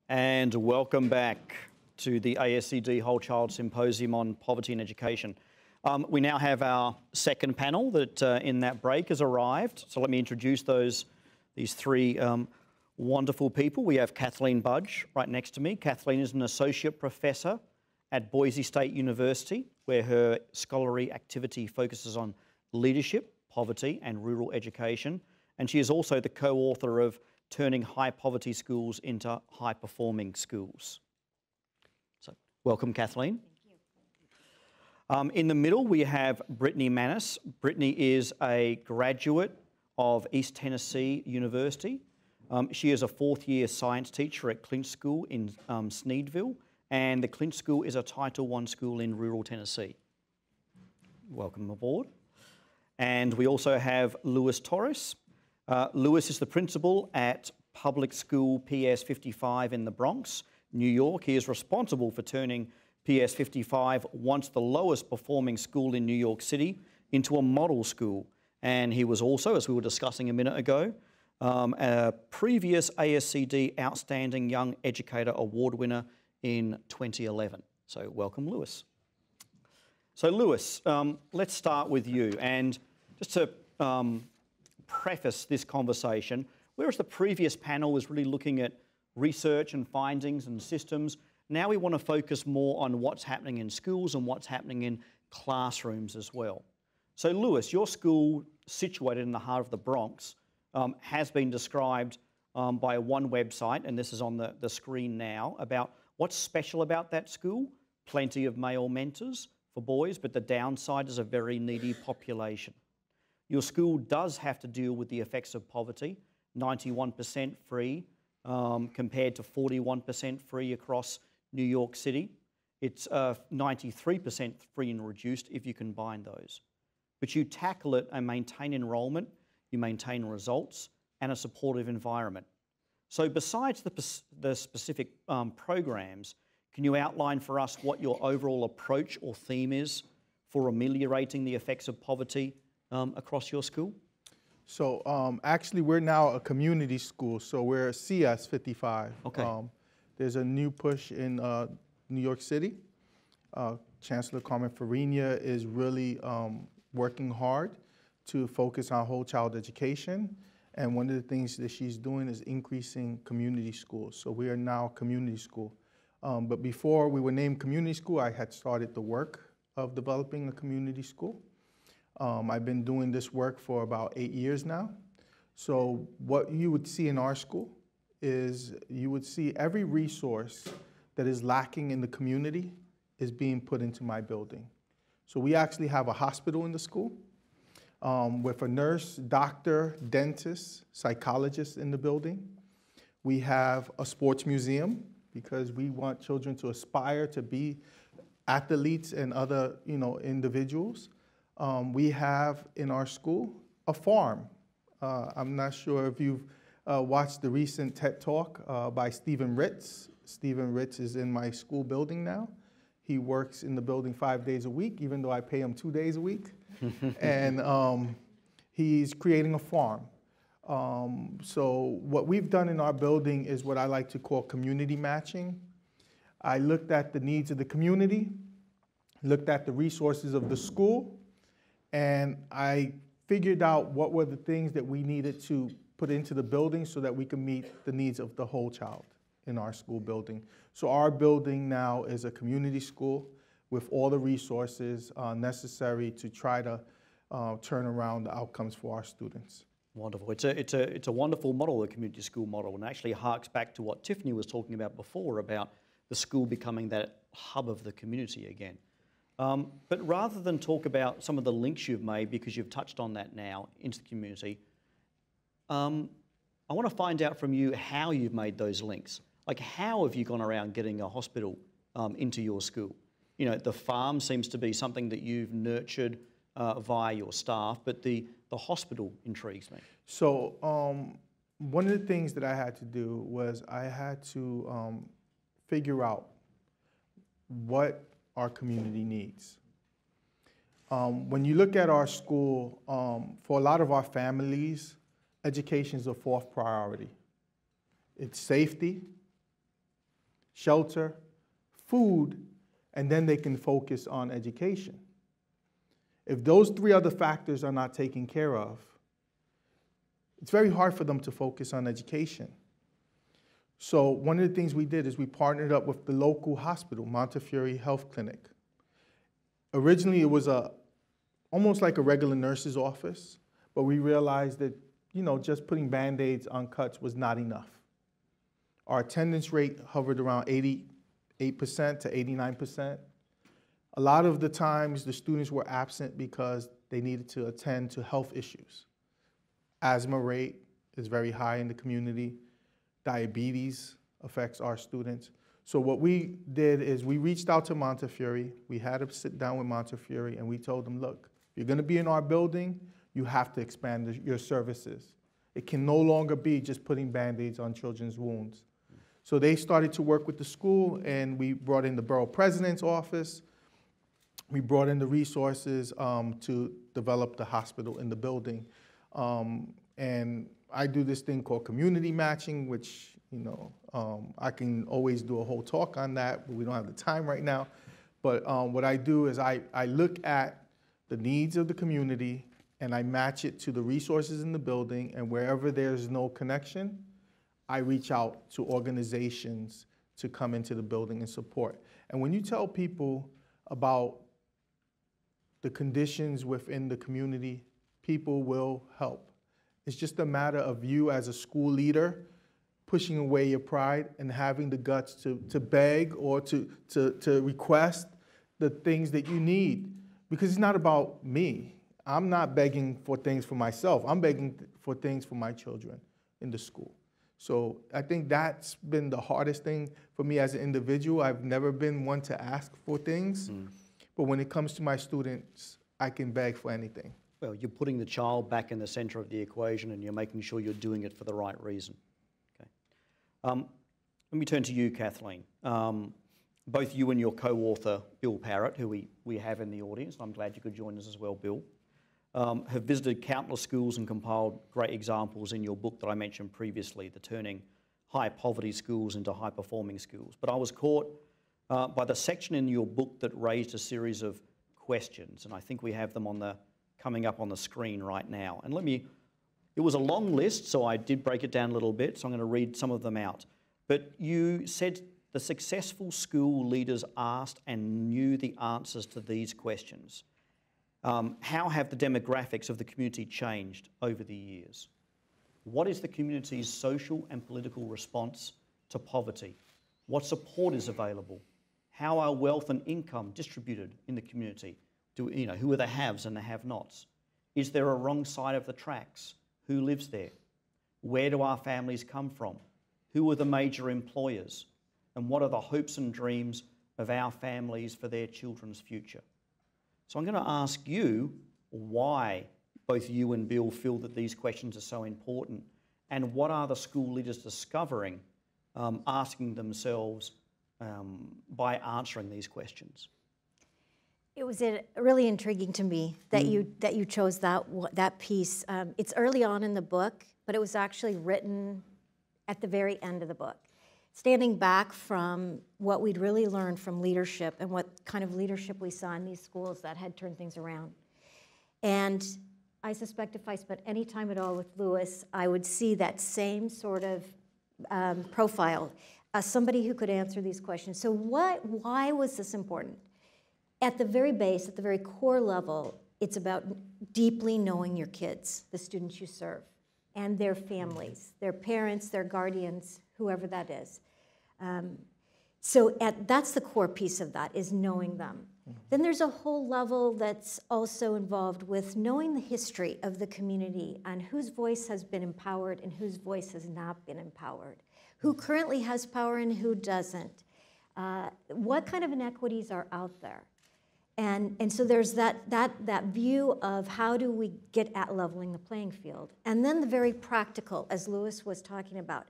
And welcome back to the ASCD Whole Child Symposium on Poverty and Education. We now have our second panel that in that break has arrived. So let me introduce these three wonderful people. We have Kathleen Budge right next to me. Kathleen is an associate professor at Boise State University, where her scholarly activity focuses on leadership, poverty and rural education. And she is also the co-author of Turning High Poverty Schools into High Performing Schools. So welcome, Kathleen. Thank you. In the middle, we have Brittney Maness. Brittney is a graduate of East Tennessee University. She is a fourth-year science teacher at Clinch School in Sneedville, and the Clinch School is a Title I school in rural Tennessee. Welcome aboard. And we also have Lewis Torres. Lewis is the principal at Public School PS 55 in the Bronx, New York. He is responsible for turning PS 55, once the lowest performing school in New York City, into a model school. And he was also, as we were discussing a minute ago, a previous ASCD Outstanding Young Educator Award winner in 2011. So welcome, Lewis. So Lewis, let's start with you. And just to preface this conversation, whereas the previous panel was really looking at research and findings and systems, now we want to focus more on what's happening in schools and what's happening in classrooms as well. So Lewis, your school, situated in the heart of the Bronx, has been described by one website, and this is on the screen now, about what's special about that school. Plenty of male mentors for boys, but the downside is a very needy population. Your school does have to deal with the effects of poverty, 91% free compared to 41% free across New York City. It's 93% free and reduced if you combine those. But you tackle it and maintain enrolment, you maintain results and a supportive environment. So besides the specific programs, can you outline for us what your overall approach or theme is for ameliorating the effects of poverty across your school? So actually, we're now a community school, so we're CS 55. Okay. There's a new push in New York City. Chancellor Carmen Farina is really working hard to focus on whole child education. And one of the things that she's doing is increasing community schools. So we are now a community school. But before we were named community school, I had started the work of developing a community school. I've been doing this work for about 8 years now. So what you would see in our school is you would see every resource that is lacking in the community is being put into my building. So we actually have a hospital in the school with a nurse, doctor, dentist, psychologist in the building. We have a sports museum because we want children to aspire to be athletes and other, individuals. We have in our school a farm. I'm not sure if you've watched the recent TED Talk by Stephen Ritz. Stephen Ritz is in my school building now. He works in the building 5 days a week, even though I pay him 2 days a week. And he's creating a farm. So what we've done in our building is what I like to call community matching. I looked at the needs of the community, looked at the resources of the school, and I figured out what were the things that we needed to put into the building so that we can meet the needs of the whole child in our school building. So our building now is a community school with all the resources necessary to try to turn around the outcomes for our students. Wonderful. It's a wonderful model, the community school model, and actually harks back to what Tiffany was talking about before about the school becoming that hub of the community again. But rather than talk about some of the links you've made, because you've touched on that now, into the community, I want to find out from you how you've made those links. Like, how have you gone around getting a hospital into your school? The farm seems to be something that you've nurtured via your staff, but the hospital intrigues me. So one of the things that I had to do was I had to figure out what our community needs. When you look at our school, for a lot of our families, education is a fourth priority. It's safety, shelter, food, and then they can focus on education. If those three other factors are not taken care of, it's very hard for them to focus on education. So one of the things we did is we partnered up with the local hospital, Montefiore Health Clinic. Originally, it was almost like a regular nurse's office, but we realized that, you know, just putting Band-Aids on cuts was not enough. Our attendance rate hovered around 88% to 89%. A lot of the times, the students were absent because they needed to attend to health issues. Asthma rate is very high in the community. Diabetes affects our students. So what we did is we reached out to Montefiore. We had to sit down with Montefiore, and we told them, look, if you're going to be in our building, you have to expand your services. It can no longer be just putting Band-Aids on children's wounds. So they started to work with the school, and we brought in the borough president's office. We brought in the resources to develop the hospital in the building. And I do this thing called community matching, which, you know, I can always do a whole talk on that, but we don't have the time right now. But what I do is I look at the needs of the community, and I match it to the resources in the building, and wherever there's no connection, I reach out to organizations to come into the building and support. And when you tell people about the conditions within the community, people will help. It's just a matter of you as a school leader pushing away your pride and having the guts to beg or to request the things that you need. Because it's not about me. I'm not begging for things for myself. I'm begging for things for my children in the school. So I think that's been the hardest thing for me as an individual. I've never been one to ask for things. But when it comes to my students, I can beg for anything. Well, you're putting the child back in the centre of the equation, and you're making sure you're doing it for the right reason. Okay. Let me turn to you, Kathleen. Both you and your co-author, Bill Parrott, who we have in the audience, I'm glad you could join us as well, Bill, have visited countless schools and compiled great examples in your book that I mentioned previously, the Turning High Poverty Schools into High Performing Schools. But I was caught by the section in your book that raised a series of questions, and I think we have them coming up on the screen right now. And it was a long list, so I did break it down a little bit, so I'm going to read some of them out. But you said the successful school leaders asked and knew the answers to these questions. How have the demographics of the community changed over the years? What is the community's social and political response to poverty? What support is available? How are wealth and income distributed in the community? Who are the haves and the have-nots? Is there a wrong side of the tracks? Who lives there? Where do our families come from? Who are the major employers? And what are the hopes and dreams of our families for their children's future? So I'm going to ask you why both you and Bill feel that these questions are so important, and what are the school leaders discovering, asking themselves by answering these questions? It was really intriguing to me that you chose that piece. It's early on in the book, but it was actually written at the very end of the book, standing back from what we'd really learned from leadership and what kind of leadership we saw in these schools that had turned things around. And I suspect if I spent any time at all with Louis, I would see that same sort of profile as somebody who could answer these questions. So why was this important? At the very base, at the very core level, it's about deeply knowing your kids, the students you serve, and their families, their parents, their guardians, whoever that is. That's the core piece of that, is knowing them. Then there's a whole level that's also involved with knowing the history of the community and whose voice has been empowered and whose voice has not been empowered, who currently has power and who doesn't, what kind of inequities are out there. And so there's that view of how do we get at leveling the playing field. And then the very practical, as Louis was talking about,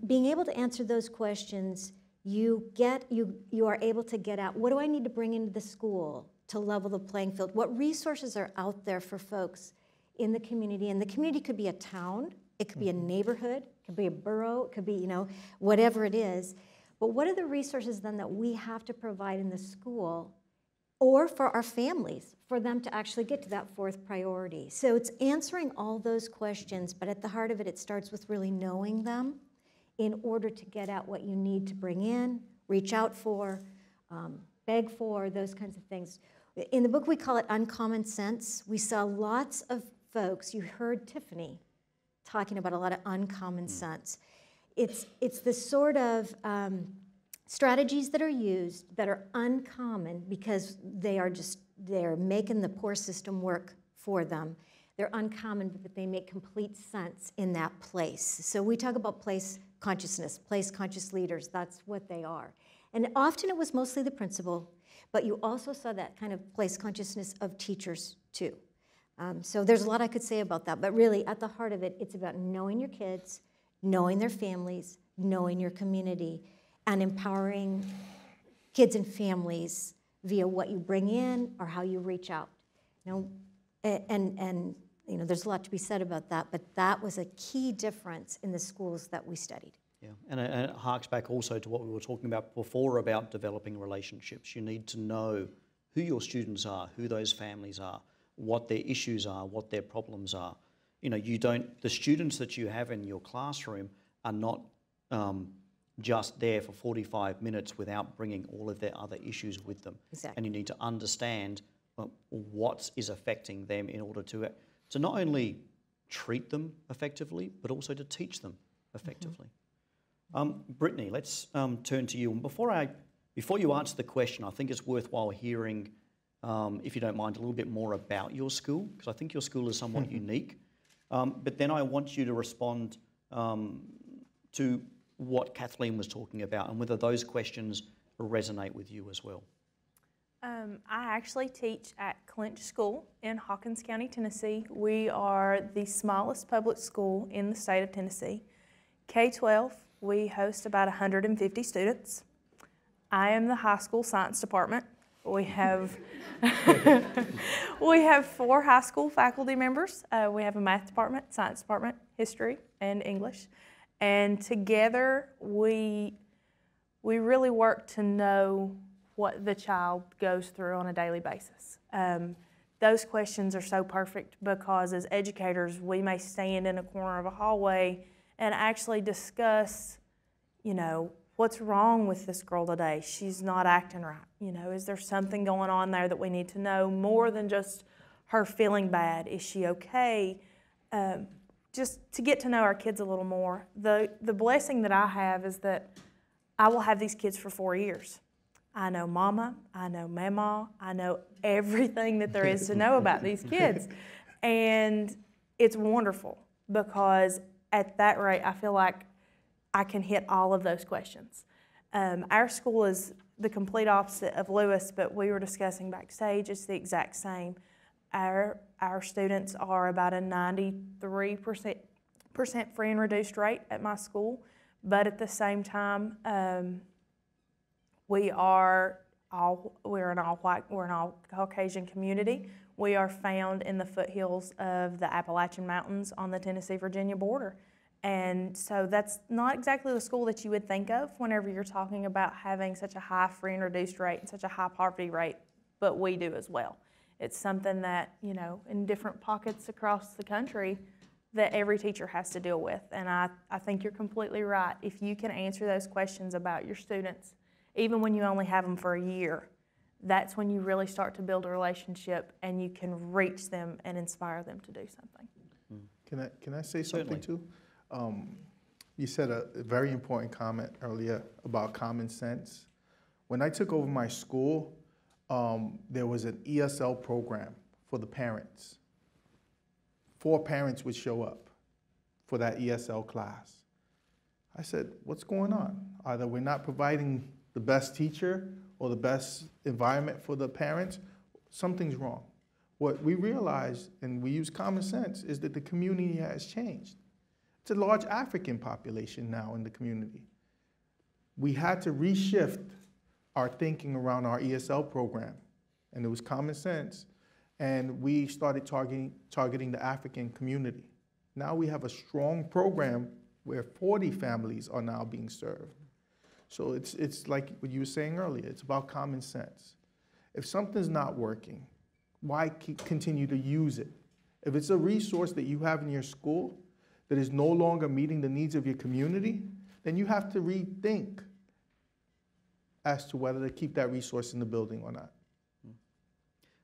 being able to answer those questions, you are able to get at, what do I need to bring into the school to level the playing field? What resources are out there for folks in the community? And the community could be a town, it could be a neighborhood, it could be a borough, it could be, whatever it is. But what are the resources then that we have to provide in the school or for our families for them to actually get to that fourth priority? So it's answering all those questions, but at the heart of it, it starts with really knowing them in order to get at what you need to bring in, reach out for, beg for, those kinds of things. In the book, we call it uncommon sense. We saw lots of folks, you heard Tiffany talking about a lot of uncommon sense. It's the sort of strategies that are used that are uncommon because they're making the poor system work for them. They're uncommon, but they make complete sense in that place. So we talk about place consciousness, place conscious leaders, that's what they are. And often it was mostly the principal, but you also saw that kind of place consciousness of teachers too. So there's a lot I could say about that, but really at the heart of it, it's about knowing your kids, knowing their families, knowing your community, and empowering kids and families via what you bring in or how you reach out. And there's a lot to be said about that, but that was a key difference in the schools that we studied. Yeah, and it harks back also to what we were talking about before about developing relationships. You need to know who your students are, who those families are, what their issues are, what their problems are. The students that you have in your classroom are not just there for 45 minutes without bringing all of their other issues with them. Exactly. And you need to understand what is affecting them in order to not only treat them effectively, but also to teach them effectively. Brittney, let's turn to you. And before you answer the question, I think it's worthwhile hearing, if you don't mind, a little bit more about your school, because I think your school is somewhat unique. But then I want you to respond to what Kathleen was talking about and whether those questions resonate with you as well. I actually teach at Clinch School in Hawkins County, Tennessee. We are the smallest public school in the state of Tennessee. K-12, we host about 150 students. I am the high school science department. We have we have 4 high school faculty members. We have a math department, science department, history, and English. And together we really work to know what the child goes through on a daily basis. Those questions are so perfect because as educators, we may stand in a corner of a hallway and actually discuss, what's wrong with this girl today? She's not acting right. Is there something going on there that we need to know more than just her feeling bad? Is she okay? Just to get to know our kids a little more. The blessing that I have is that I will have these kids for 4 years. I know mama, I know mama, I know everything that there is to know about these kids. And it's wonderful because at that rate, I feel like I can hit all of those questions. Our school is the complete opposite of Lewis, but we were discussing backstage, it's the exact same. Our students are about a 93% free and reduced rate at my school, but at the same time, we're an all Caucasian community. We are found in the foothills of the Appalachian Mountains on the Tennessee-Virginia border. And so that's not exactly the school that you would think of whenever you're talking about having such a high free and reduced rate and such a high poverty rate, but we do as well. It's something that, in different pockets across the country that every teacher has to deal with. And I think you're completely right. If you can answer those questions about your students, even when you only have them for a year, that's when you really start to build a relationship and you can reach them and inspire them to do something. Can I say something Certainly. too? You said a very important comment earlier about common sense. When I took over my school, there was an ESL program for the parents. 4 parents would show up for that ESL class. I said, what's going on? Either we're not providing the best teacher or the best environment for the parents, something's wrong. What we realized, and we use common sense, is that the community has changed. It's a large African population now in the community. We had to reshift our thinking around our ESL program, and it was common sense, and we started targeting the African community. Now we have a strong program where 40 families are now being served. So it's like what you were saying earlier, it's about common sense. If something's not working, why continue to use it? If it's a resource that you have in your school that is no longer meeting the needs of your community, then you have to rethink as to whether to keep that resource in the building or not.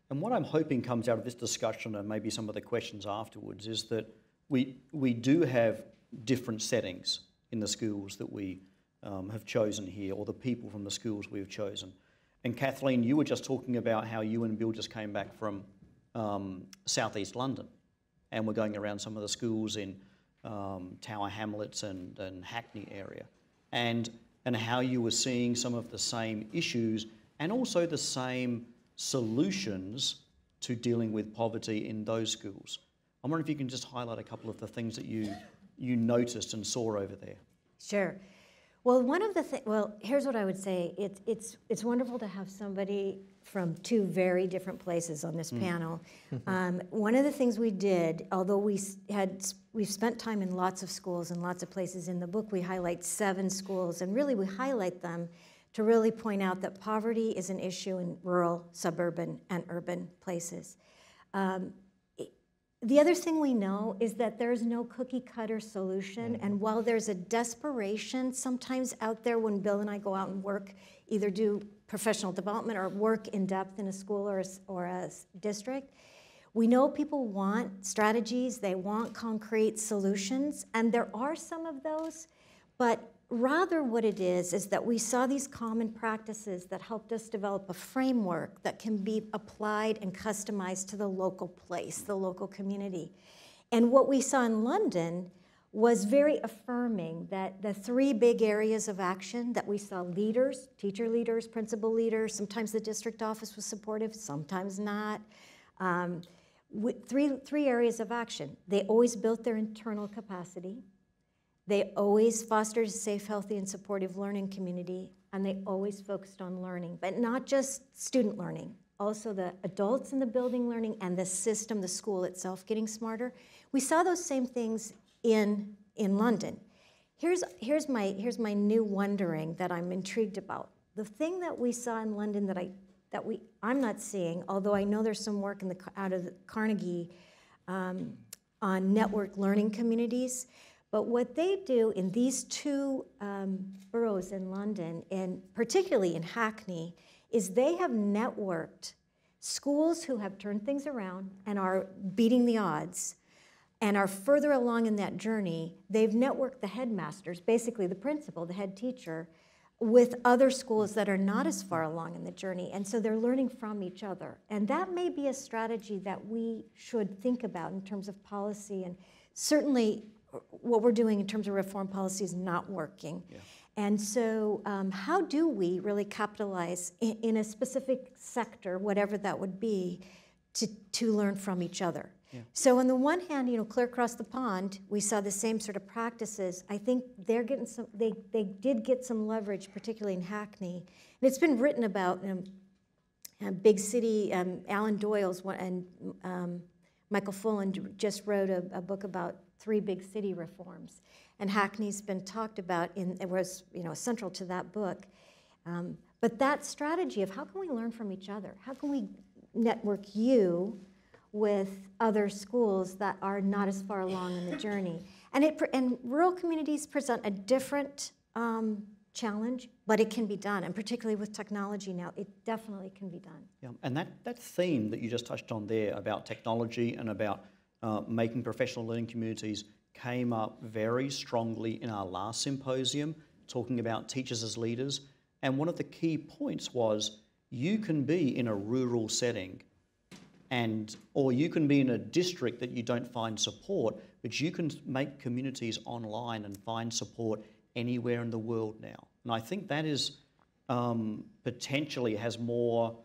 And what I'm hoping comes out of this discussion and maybe some of the questions afterwards is that we do have different settings in the schools that we have chosen here, or the people from the schools we've chosen. And Kathleen, you were just talking about how you and Bill just came back from southeast London, and we're going around some of the schools in Tower Hamlets and Hackney area, and how you were seeing some of the same issues and also the same solutions to dealing with poverty in those schools. I wonder if you can just highlight a couple of the things that you noticed and saw over there. Sure. Well, here's what I would say. It's wonderful to have somebody from two very different places on this panel. One of the things we did, although we've spent time in lots of schools and lots of places in the book, we highlight 7 schools, and really we highlight them to really point out that poverty is an issue in rural, suburban, and urban places. The other thing we know is that there's no cookie-cutter solution, and while there's a desperation sometimes out there when Bill and I go out and work, either do professional development or work in depth in a school or a district, we know people want strategies, they want concrete solutions, and there are some of those, but rather what it is that we saw these common practices that helped us develop a framework that can be applied and customized to the local place, the local community. And what we saw in London was very affirming that the 3 big areas of action that we saw: leaders, teacher leaders, principal leaders, sometimes the district office was supportive, sometimes not. Three areas of action. They always built their internal capacity. They always fostered a safe, healthy, and supportive learning community, and they always focused on learning, but not just student learning, also the adults in the building learning and the system, the school itself getting smarter. We saw those same things in London. Here's my new wondering that I'm intrigued about. The thing that we saw in London I'm not seeing, although I know there's some work out of Carnegie on network learning communities. But what they do in these 2 boroughs in London, and particularly in Hackney, is they have networked schools who have turned things around and are beating the odds and are further along in that journey. They've networked the headmasters, basically the principal, the head teacher, with other schools that are not as far along in the journey. And so they're learning from each other. And that may be a strategy that we should think about in terms of policy, and certainly what we're doing in terms of reform policy is not working. Yeah. And so how do we really capitalize in a specific sector, whatever that would be, to learn from each other? Yeah. So on the one hand, clear across the pond, we saw the same sort of practices. I think they're getting some, they did get some leverage, particularly in Hackney. And it's been written about big city, Alan Doyle's one, and Michael Fullen just wrote a book about 3 big city reforms, and Hackney's been talked about. It was central to that book. But that strategy of how can we learn from each other? How can we network you with other schools that are not as far along in the journey? And rural communities present a different challenge, but it can be done, and particularly with technology now, it definitely can be done. Yeah, and that theme that you just touched on there about technology and about making professional learning communities came up very strongly in our last symposium, talking about teachers as leaders. And one of the key points was you can be in a rural setting or you can be in a district that you don't find support, but you can make communities online and find support anywhere in the world now. And I think that is potentially has more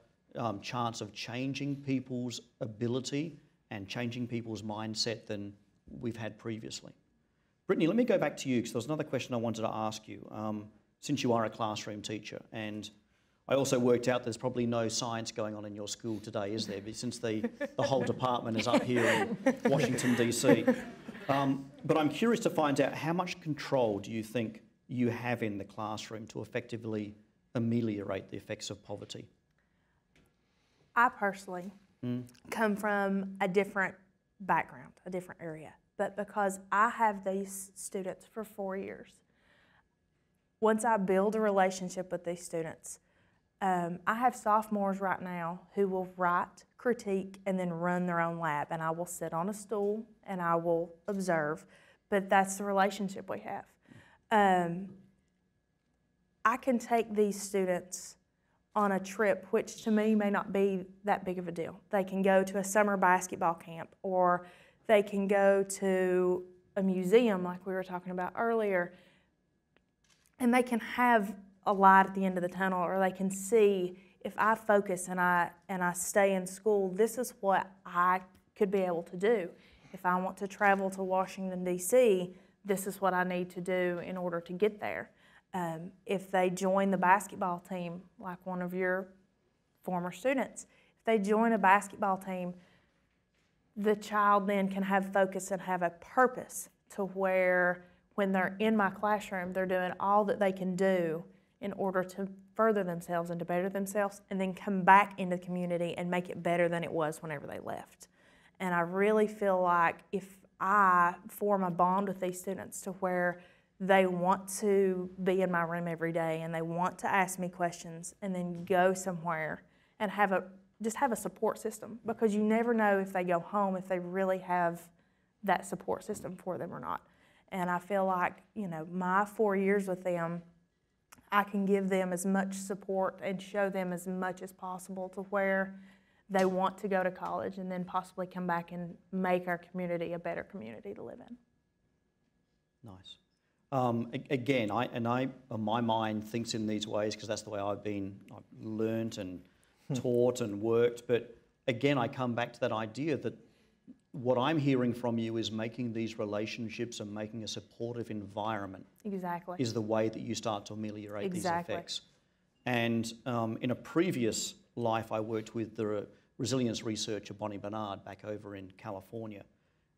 chance of changing people's ability and changing people's mindset than we've had previously. Brittney, let me go back to you, because there was another question I wanted to ask you, since you are a classroom teacher. And I also worked out there's probably no science going on in your school today, is there? Since the whole department is up here in Washington, D.C. But I'm curious to find out, how much control do you think you have in the classroom to effectively ameliorate the effects of poverty? I personally come from a different background, a different area, but because I have these students for 4 years, once I build a relationship with these students, I have sophomores right now who will write, critique, and then run their own lab, and I will sit on a stool and I will observe, but that's the relationship we have. I can take these students on a trip, which to me may not be that big of a deal. They can go to a summer basketball camp, or they can go to a museum like we were talking about earlier, and they can have a light at the end of the tunnel, or they can see, if I focus and I stay in school, this is what I could be able to do. If I want to travel to Washington, D.C., this is what I need to do in order to get there. If they join the basketball team, like one of your former students, if they join a basketball team, the child then can have focus and have a purpose to where when they're in my classroom, they're doing all that they can do in order to further themselves and to better themselves, and then come back into the community and make it better than it was whenever they left. And I really feel like if I form a bond with these students to where they want to be in my room every day and they want to ask me questions and then go somewhere and just have a support system, because you never know if they go home if they really have that support system for them or not. And I feel like, you know, my 4 years with them, I can give them as much support and show them as much as possible to where they want to go to college and then possibly come back and make our community a better community to live in. Nice. Again, my mind thinks in these ways because that's the way I've learnt and taught and worked. But again, I come back to that idea that what I'm hearing from you is making these relationships and making a supportive environment. Exactly. Is the way that you start to ameliorate Exactly. these effects. And in a previous life, I worked with the resilience researcher Bonnie Bernard back over in California.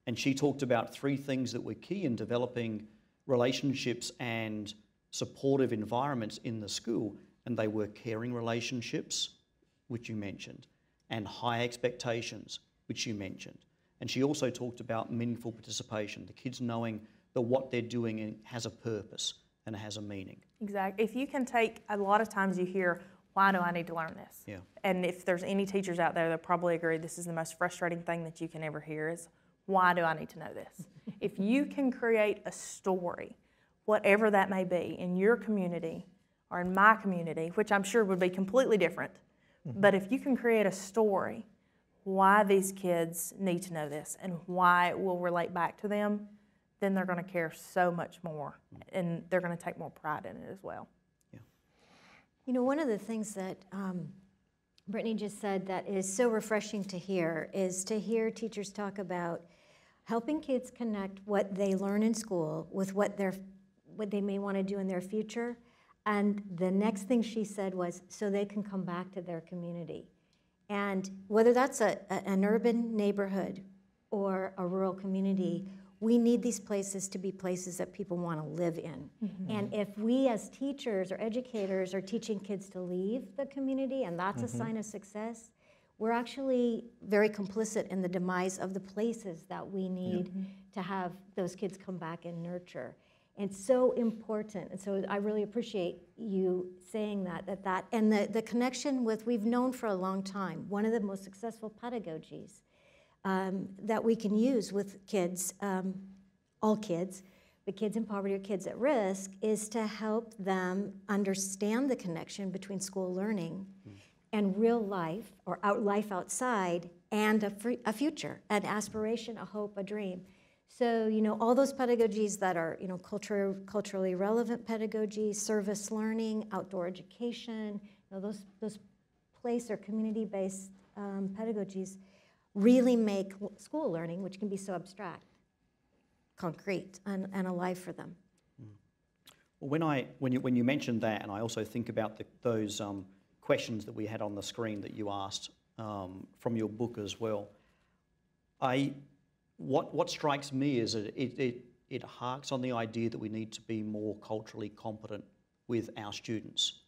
And she talked about 3 things that were key in developing relationships and supportive environments in the school. And they were caring relationships, which you mentioned, and high expectations, which you mentioned. And she also talked about meaningful participation, the kids knowing that what they're doing has a purpose and has a meaning. Exactly. If you can take, a lot of times you hear, why do I need to learn this? Yeah. And if there's any teachers out there that probably agree this is the most frustrating thing that you can ever hear is, why do I need to know this? If you can create a story, whatever that may be, in your community or in my community, which I'm sure would be completely different, but if you can create a story why these kids need to know this and why it will relate back to them, then they're going to care so much more, and they're going to take more pride in it as well. Yeah. You know, one of the things that Brittney just said that is so refreshing to hear is to hear teachers talk about helping kids connect what they learn in school with what they may want to do in their future. And the next thing she said was, so they can come back to their community. And whether that's an urban neighborhood or a rural community, we need these places to be places that people want to live in. Mm-hmm. And if we as teachers or educators are teaching kids to leave the community, and that's a sign of success, we're actually very complicit in the demise of the places that we need to have those kids come back and nurture. It's so important, and so I really appreciate you saying that and the connection with, we've known for a long time, one of the most successful pedagogies that we can use with kids, all kids, but kids in poverty or kids at risk, is to help them understand the connection between school learning and real life, or life outside, and a future, an aspiration, a hope, a dream. So, you know, all those pedagogies that are, you know, culturally relevant pedagogy, service learning, outdoor education, you know, those place or community-based pedagogies really make school learning, which can be so abstract, concrete and alive for them. Well, when you mentioned that, and I also think about those questions that we had on the screen that you asked from your book as well, what strikes me is that it it harks on the idea that we need to be more culturally competent with our students.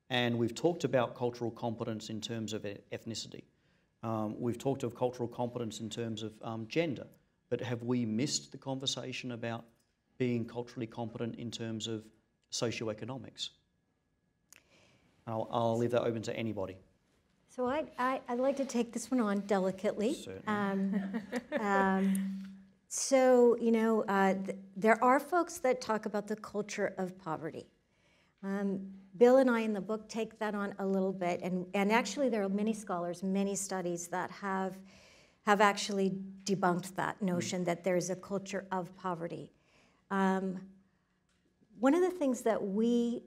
And we've talked about cultural competence in terms of ethnicity. We've talked of cultural competence in terms of gender, but have we missed the conversation about being culturally competent in terms of socioeconomics? I'll leave that open to anybody. So I'd like to take this one on delicately. So, you know, there are folks that talk about the culture of poverty. Bill and I in the book take that on a little bit, and actually there are many scholars, many studies that have actually debunked that notion that there's a culture of poverty. One of the things that we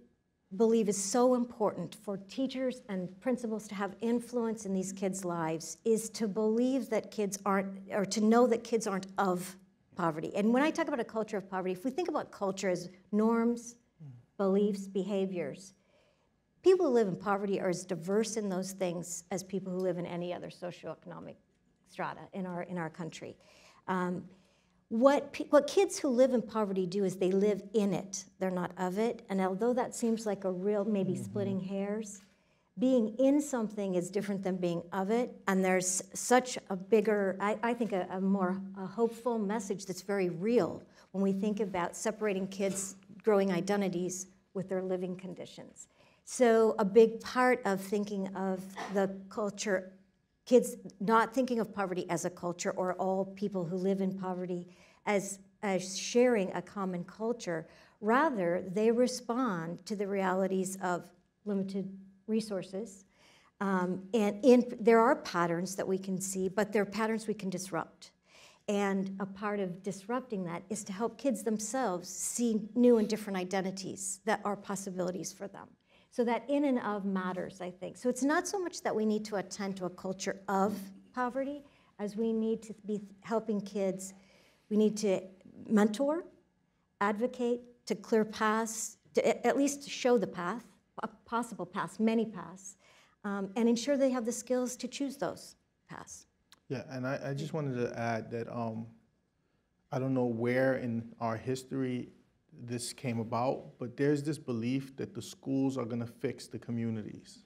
believe is so important for teachers and principals to have influence in these kids' lives is to believe that kids aren't, or to know that kids aren't of poverty. And when I talk about a culture of poverty, if we think about culture as norms, beliefs, behaviors, people who live in poverty are as diverse in those things as people who live in any other socioeconomic strata in our country. What kids who live in poverty do is they live in it. They're not of it. And although that seems like a real, maybe splitting hairs, being in something is different than being of it. And there's such a bigger, I think a more hopeful message that's very real when we think about separating kids' growing identities with their living conditions. So a big part of thinking of the culture, kids not thinking of poverty as a culture or all people who live in poverty as sharing a common culture. Rather, they respond to the realities of limited resources. There are patterns that we can see, but there are patterns we can disrupt. And a part of disrupting that is to help kids themselves see new and different identities that are possibilities for them. So that in and of matters, I think. So it's not so much that we need to attend to a culture of poverty as we need to be helping kids. We need to mentor, advocate, to clear paths, to at least show the path, possible paths, many paths, and ensure they have the skills to choose those paths. Yeah, and I just wanted to add that I don't know where in our history this came about, but there's this belief that the schools are going to fix the communities.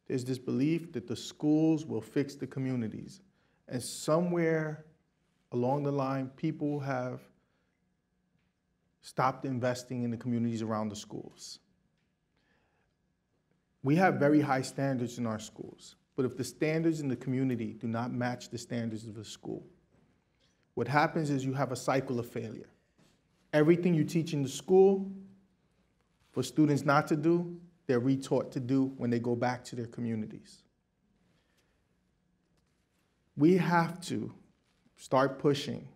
There's this belief that the schools will fix the communities. And somewhere along the line, people have stopped investing in the communities around the schools. We have very high standards in our schools, but if the standards in the community do not match the standards of the school, what happens is you have a cycle of failure. Everything you teach in the school for students not to do, they're retaught to do when they go back to their communities. We have to start pushing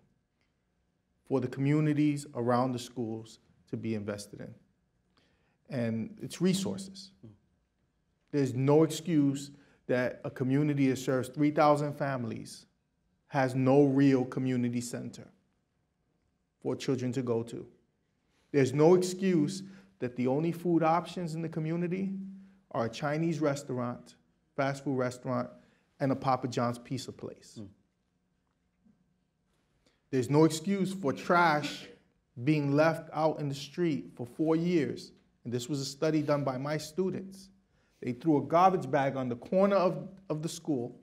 for the communities around the schools to be invested in. And it's resources. There's no excuse that a community that serves 3,000 families has no real community center for children to go to. There's no excuse that the only food options in the community are a Chinese restaurant, fast food restaurant, and a Papa John's pizza place. There's no excuse for trash being left out in the street for 4 years. And this was a study done by my students. They threw a garbage bag on the corner of the school,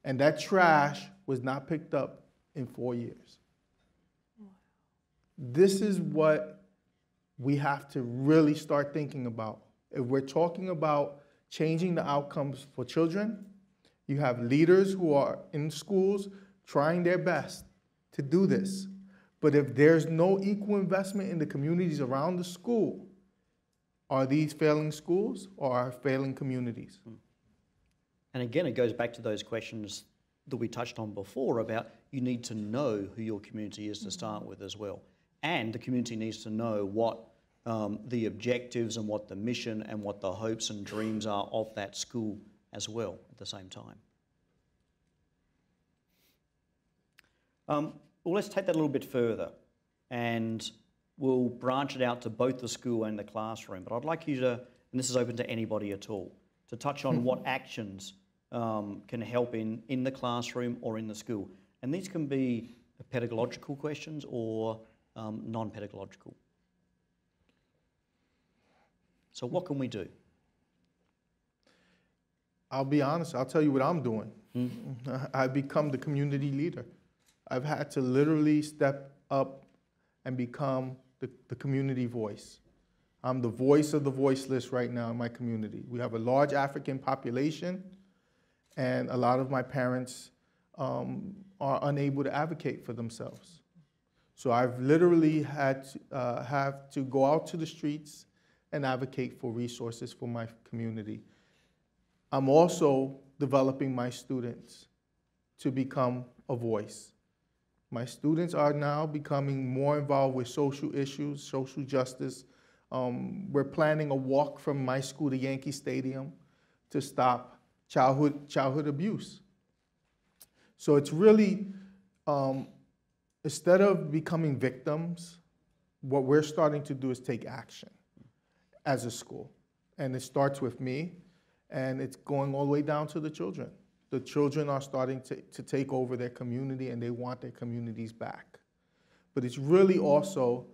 and that trash was not picked up in 4 years. This is what we have to really start thinking about. If we're talking about changing the outcomes for children, you have leaders who are in schools trying their best to do this. But if there's no equal investment in the communities around the school, are these failing schools or are failing communities? And again, it goes back to those questions that we touched on before about you need to know who your community is to start with as well. And the community needs to know what the objectives and what the mission and what the hopes and dreams are of that school as well at the same time. Well, let's take that a little bit further and we'll branch it out to both the school and the classroom. But I'd like you to, and this is open to anybody at all, to touch on what actions can help in the classroom or in the school. And these can be pedagogical questions or non-pedagogical? So what can we do? I'll be honest, I'll tell you what I'm doing. I've become the community leader. I've had to literally step up and become the community voice. I'm the voice of the voiceless right now in my community. We have a large African population, and a lot of my parents are unable to advocate for themselves. So I've literally had to, have to go out to the streets and advocate for resources for my community. I'm also developing my students to become a voice. My students are now becoming more involved with social issues, social justice. We're planning a walk from my school to Yankee Stadium to stop childhood abuse. So it's really, instead of becoming victims, what we're starting to do is take action as a school. And it starts with me, and it's going all the way down to the children. The children are starting to take over their community, and they want their communities back. But it's really also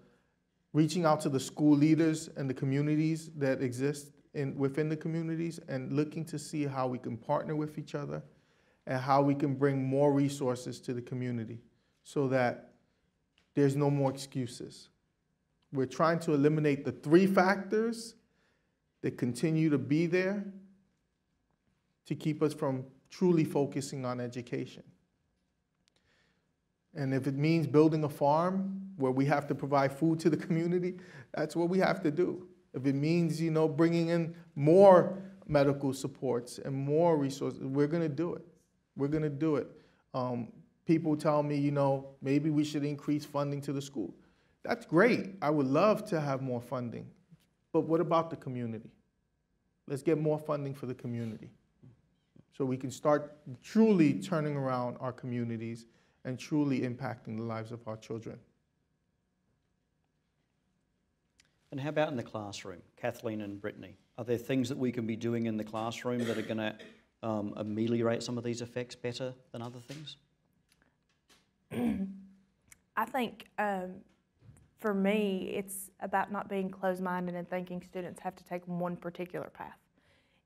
reaching out to the school leaders and the communities that exist within the communities and looking to see how we can partner with each other and how we can bring more resources to the community so that there's no more excuses. We're trying to eliminate the 3 factors that continue to be there to keep us from truly focusing on education. And if it means building a farm where we have to provide food to the community, that's what we have to do. If it means, you know, bringing in more medical supports and more resources, we're going to do it. We're going to do it. People tell me, you know, maybe we should increase funding to the school. That's great. I would love to have more funding. But what about the community? Let's get more funding for the community so we can start truly turning around our communities and truly impacting the lives of our children. And how about in the classroom, Kathleen and Brittney? Are there things that we can be doing in the classroom that are going to ameliorate some of these effects better than other things? I think for me, it's about not being closed-minded and thinking students have to take one particular path.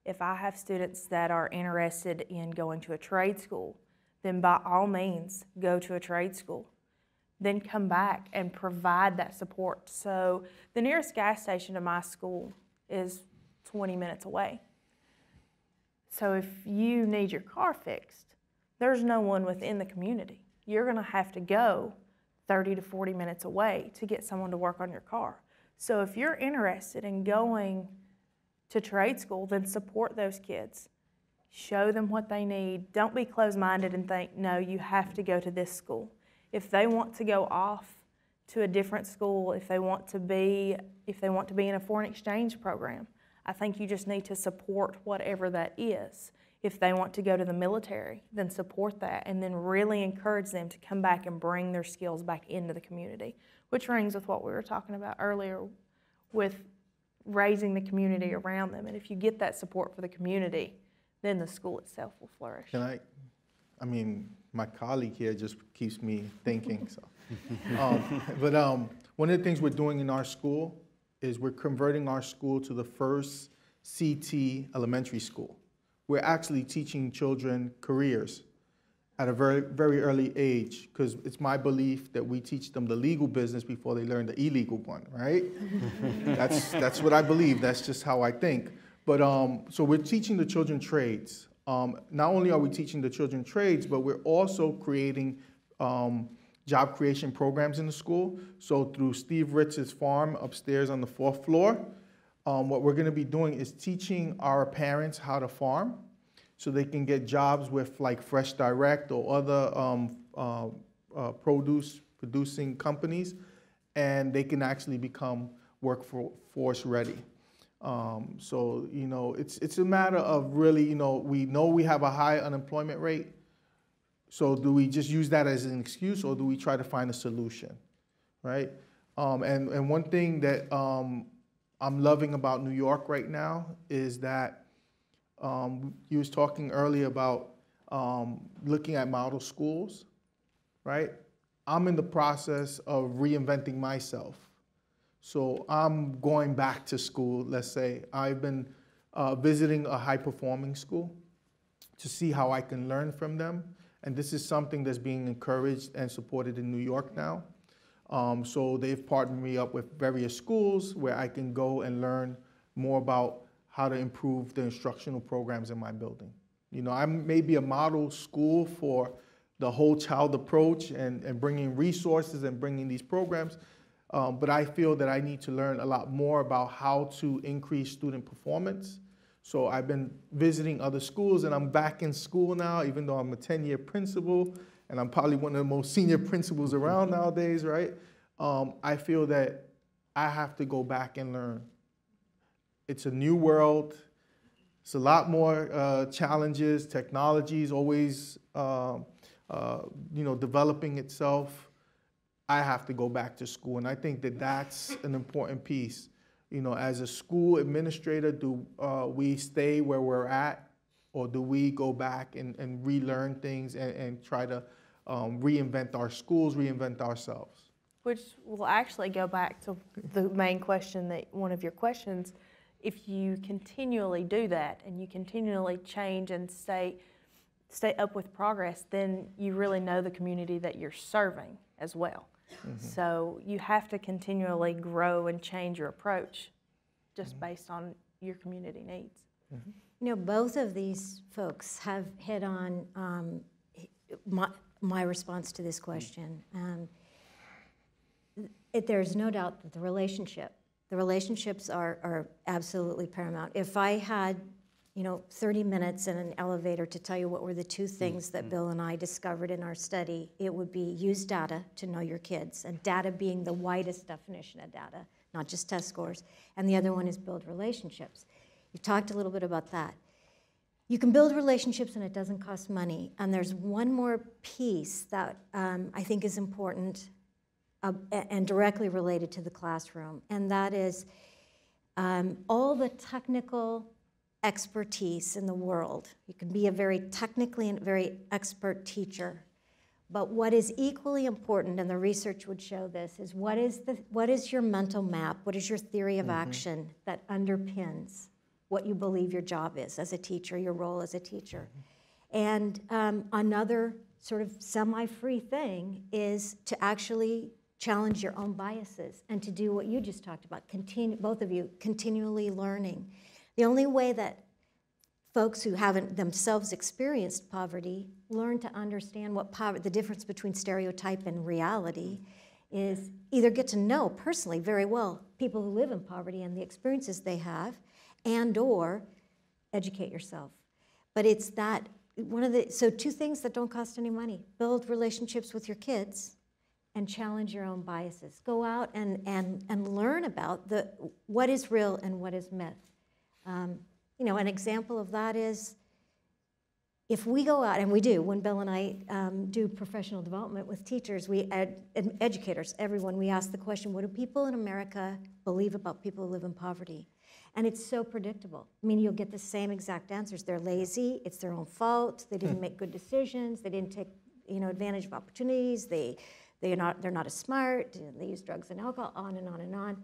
If I have students that are interested in going to a trade school, then by all means, go to a trade school. Then come back and provide that support. So the nearest gas station to my school is 20 minutes away. So if you need your car fixed, there's no one within the community. You're going to have to go 30 to 40 minutes away to get someone to work on your car. So if you're interested in going to trade school, then support those kids. Show them what they need. Don't be closed-minded and think, no, you have to go to this school. If they want to go off to a different school, if they want to be in a foreign exchange program, I think you just need to support whatever that is. If they want to go to the military, then support that and then really encourage them to come back and bring their skills back into the community, which rings with what we were talking about earlier with raising the community around them. And if you get that support for the community, then the school itself will flourish. I mean, my colleague here just keeps me thinking. So, but one of the things we're doing in our school is we're converting our school to the first CT elementary school. We're actually teaching children careers at a very, very early age, because it's my belief that we teach them the legal business before they learn the illegal one, right? That's what I believe. That's just how I think. But so we're teaching the children trades. Not only are we teaching the children trades, but we're also creating job creation programs in the school. So through Steve Ritz's farm upstairs on the 4th floor, what we're going to be doing is teaching our parents how to farm so they can get jobs with like Fresh Direct or other producing companies, and they can actually become workforce ready. So, you know, it's a matter of really, you know we have a high unemployment rate. So do we just use that as an excuse, or do we try to find a solution, right? And one thing that I'm loving about New York right now is that you was talking earlier about looking at model schools, right? I'm in the process of reinventing myself. So I'm going back to school, let's say. I've been visiting a high-performing school to see how I can learn from them. And this is something that's being encouraged and supported in New York now. So they've partnered me up with various schools where I can go and learn more about how to improve the instructional programs in my building. You know, I may be a model school for the whole child approach and bringing resources and bringing these programs, but I feel that I need to learn a lot more about how to increase student performance. So I've been visiting other schools, and I'm back in school now, even though I'm a 10-year principal, and I'm probably one of the most senior principals around nowadays, right? I feel that I have to go back and learn. It's a new world. It's a lot more challenges. Technology is always, developing itself. I have to go back to school, and I think that that's an important piece. You know, as a school administrator, do we stay where we're at, or do we go back and relearn things and try to reinvent our schools, reinvent ourselves? Which will actually go back to the main question, that one of your questions. If you continually do that and you continually change and stay up with progress, then you really know the community that you're serving as well. Mm-hmm. So you have to continually grow and change your approach just mm-hmm. based on your community needs. Mm-hmm. You know, both of these folks have hit on my response to this question. There's no doubt that the relationships are absolutely paramount. If I had, 30 minutes in an elevator to tell you what were the two things that Bill and I discovered in our study, it would be use data to know your kids, and data being the widest definition of data, not just test scores. And the other one is build relationships. You talked a little bit about that. You can build relationships and it doesn't cost money. And there's one more piece that I think is important and directly related to the classroom, and that is all the technical expertise in the world. You can be a very technically and very expert teacher, but what is equally important, and the research would show this, is what is your mental map, what is your theory of action that underpins what you believe your job is as a teacher, your role as a teacher. And another sort of semi-free thing is to actually challenge your own biases and to do what you just talked about, both of you, continually learning. The only way that folks who haven't themselves experienced poverty learn to understand what the difference between stereotype and reality is either get to know personally very well people who live in poverty and the experiences they have, and or educate yourself. But it's that, so two things that don't cost any money: build relationships with your kids and challenge your own biases. Go out and learn about what is real and what is myth. An example of that is if we go out, and we do, when Bill and I do professional development with teachers, educators, everyone, we ask the question, what do people in America believe about people who live in poverty? And it's so predictable. I mean, you'll get the same exact answers. They're lazy, it's their own fault, they didn't make good decisions, they didn't take advantage of opportunities, they're not as smart, they use drugs and alcohol, on and on and on.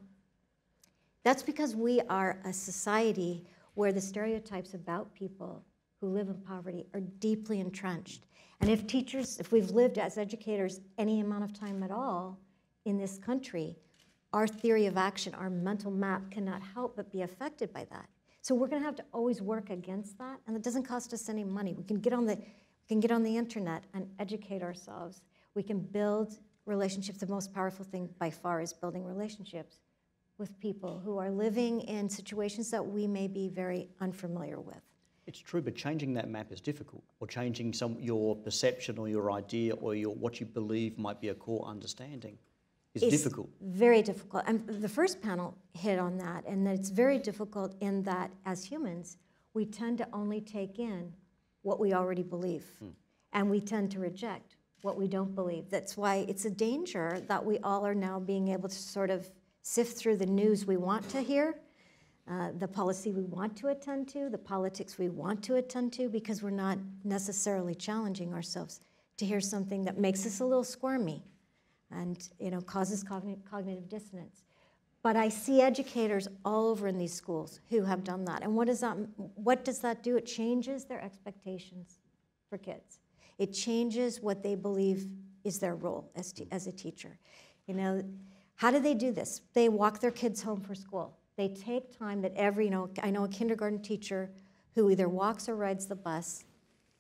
That's because we are a society where the stereotypes about people who live in poverty are deeply entrenched. And if we've lived as educators any amount of time at all in this country, our theory of action, our mental map cannot help but be affected by that. So we're going to have to always work against that, and it doesn't cost us any money. We can get on the internet and educate ourselves. We can build relationships. The most powerful thing by far is building relationships with people who are living in situations that we may be very unfamiliar with. It's true, but changing that map is difficult, or changing your perception or your idea or what you believe might be a core understanding is difficult. Very difficult. And the first panel hit on that, and that it's very difficult in that as humans, we tend to only take in what we already believe, and we tend to reject what we don't believe. That's why it's a danger that we all are now being able to sort of sift through the news we want to hear, the policy we want to attend to, the politics we want to attend to, because we're not necessarily challenging ourselves to hear something that makes us a little squirmy, and causes cognitive dissonance. But I see educators all over in these schools who have done that. And what does that do? It changes their expectations for kids. It changes what they believe is their role as a teacher. How do they do this? They walk their kids home for school. They take time that I know a kindergarten teacher who either walks or rides the bus,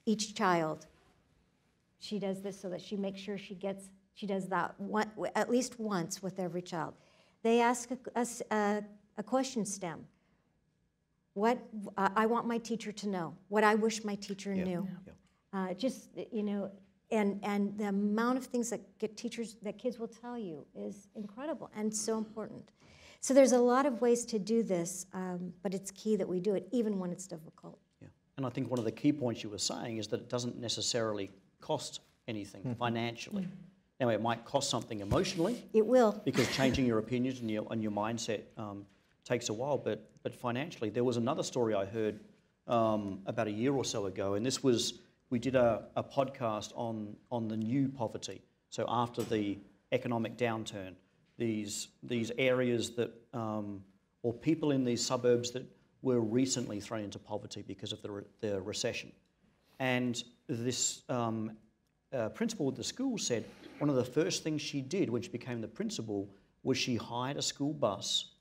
each child. She does this so that she makes sure she does that at least once with every child. They ask a question stem. What I want my teacher to know, what I wish my teacher knew. Yeah. And the amount of things that kids will tell you is incredible and so important. So there's a lot of ways to do this, but it's key that we do it even when it's difficult. Yeah. And I think one of the key points you were saying is that it doesn't necessarily cost anything financially. Now, it might cost something emotionally. It will. Because changing your opinions and your mindset takes a while, but financially. There was another story I heard about a year or so ago, and we did a podcast on the new poverty. So after the economic downturn, these areas that, or people in these suburbs that were recently thrown into poverty because of the recession. And this principal of the school said one of the first things she did when she became the principal was she hired a school bus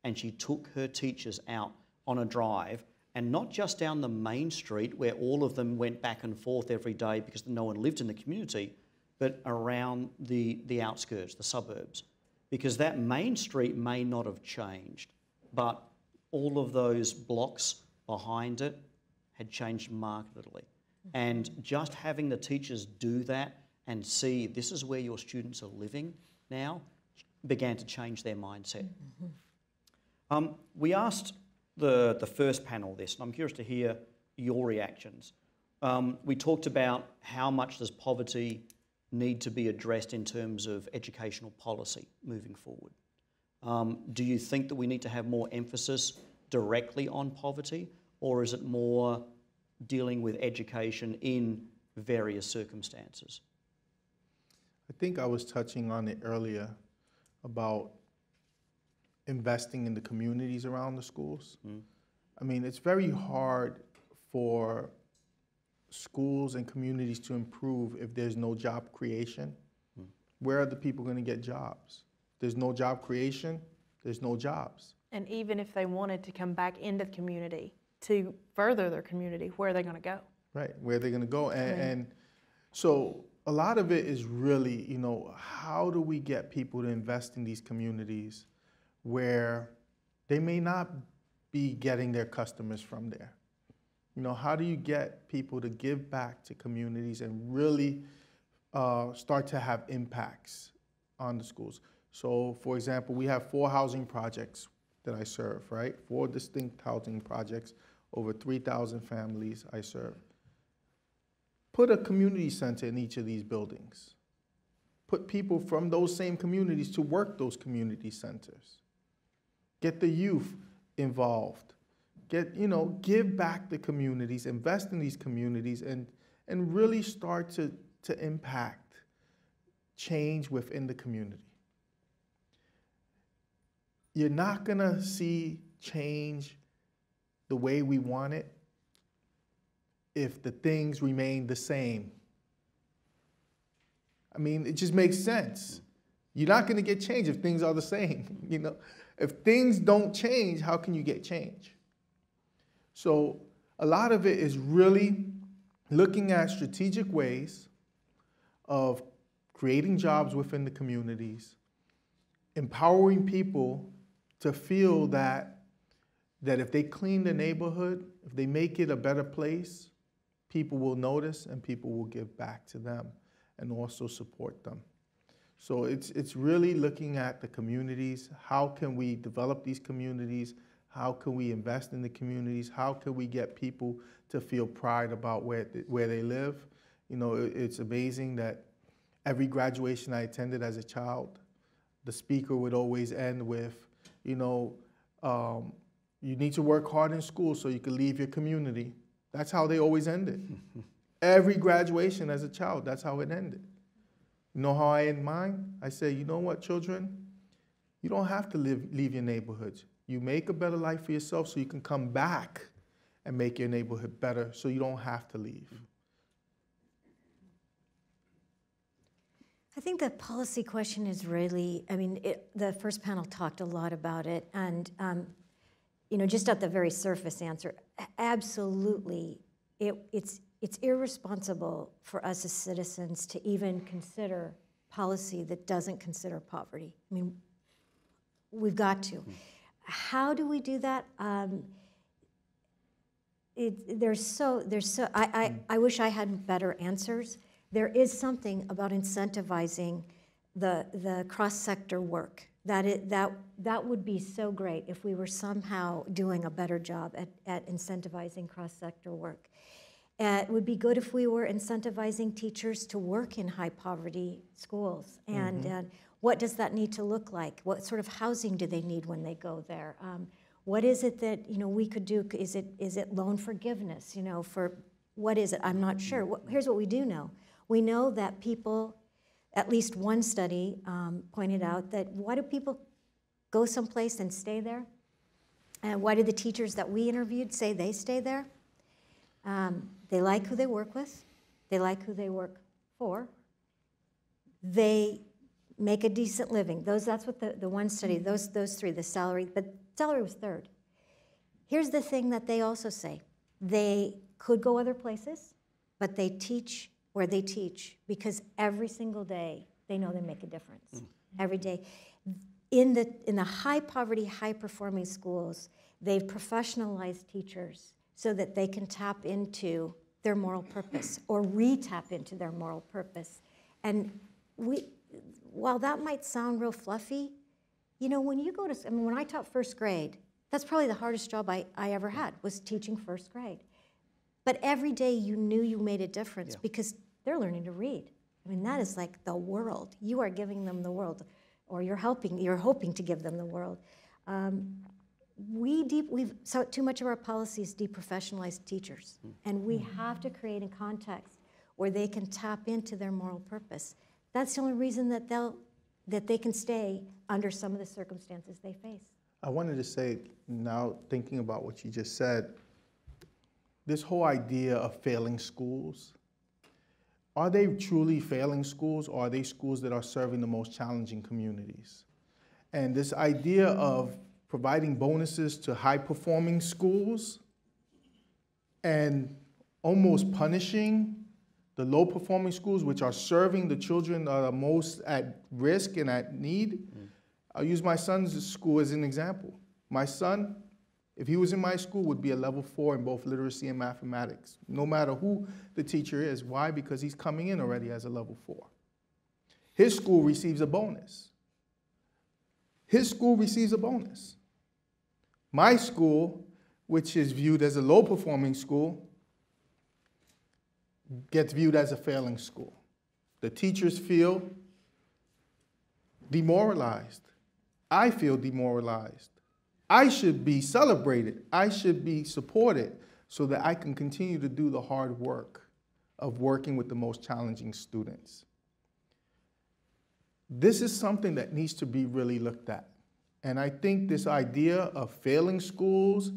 and she took her teachers out on a drive, and not just down the main street where all of them went back and forth every day because no one lived in the community, but around the outskirts, the suburbs. Because that main street may not have changed, but all of those blocks behind it had changed markedly. And just having the teachers do that and see this is where your students are living now began to change their mindset. We asked the first panel this, and I'm curious to hear your reactions. We talked about how much does poverty need to be addressed in terms of educational policy moving forward. Do you think that we need to have more emphasis directly on poverty, or is it more dealing with education in various circumstances? I think I was touching on it earlier about investing in the communities around the schools. I mean, it's very hard for schools and communities to improve if there's no job creation. Where are the people going to get jobs? There's no job creation, there's no jobs. And even if they wanted to come back into the community to further their community, where are they going to go? Right, where are they going to go? And so a lot of it is really, how do we get people to invest in these communities where they may not be getting their customers from there? How do you get people to give back to communities and really start to have impacts on the schools? So, for example, we have 4 housing projects that I serve, right? 4 distinct housing projects, over 3,000 families I serve. Put a community center in each of these buildings. Put people from those same communities to work those community centers. Get the youth involved. Give back the communities, invest in these communities, and really start to impact change within the community. You're not gonna see change the way we want it if the things remain the same. I mean, it just makes sense. You're not gonna get change if things are the same. If things don't change, how can you get change? So a lot of it is really looking at strategic ways of creating jobs within the communities, empowering people to feel that if they clean the neighborhood, if they make it a better place, people will notice and people will give back to them and also support them. So it's really looking at the communities. How can we develop these communities? How can we invest in the communities? How can we get people to feel pride about where they live? It's amazing that every graduation I attended as a child, the speaker would always end with, you need to work hard in school so you can leave your community. That's how they always ended. Every graduation as a child, that's how it ended. You know how I end mine? I say, you know what, children? You don't have to leave your neighborhoods. You make a better life for yourself so you can come back and make your neighborhood better so you don't have to leave. I think the policy question is really, I mean, the first panel talked a lot about it, and you know, just at the very surface answer, absolutely, it's irresponsible for us as citizens to even consider policy that doesn't consider poverty. I mean, we've got to. How do we do that? I wish I had better answers. There is something about incentivizing the cross-sector work. That would be so great if we were somehow doing a better job at incentivizing cross-sector work. It would be good if we were incentivizing teachers to work in high-poverty schools. And what does that need to look like? What sort of housing do they need when they go there? What is it that, you know, we could do? Is it loan forgiveness? You know, for what is it? I'm not sure. Here's what we do know. We know that people, at least one study pointed out that why do people go someplace and stay there? And why do the teachers that we interviewed say they stay there? They like who they work with. They like who they work for. They make a decent living. That's what the one study, those three, the salary, but salary was third. Here's the thing that they also say. They could go other places, but they teach where they teach because every single day they know they make a difference. Every day. In the high poverty, high performing schools, they've professionalized teachers so that they can tap into their moral purpose or re-tap into their moral purpose. And while that might sound real fluffy, you know, when you go to, I mean, when I taught first grade, that's probably the hardest job I ever had, was teaching first grade. But every day you knew you made a difference because they're learning to read. I mean, that is like the world. You are giving them the world, or you're hoping to give them the world. Too much of our policies deprofessionalize teachers, and we have to create a context where they can tap into their moral purpose. That's the only reason that they can stay under some of the circumstances they face. I wanted to say, now thinking about what you just said, this whole idea of failing schools, are they truly failing schools, or are they schools that are serving the most challenging communities? And this idea of providing bonuses to high-performing schools and almost punishing the low-performing schools, which are serving the children that are most at risk and at need. I'll use my son's school as an example. My son, if he was in my school, would be a level 4 in both literacy and mathematics, no matter who the teacher is. Why? Because he's coming in already as a level 4. His school receives a bonus. His school receives a bonus. My school, which is viewed as a low-performing school, gets viewed as a failing school. The teachers feel demoralized. I feel demoralized. I should be celebrated. I should be supported so that I can continue to do the hard work of working with the most challenging students. This is something that needs to be really looked at. And I think this idea of failing schools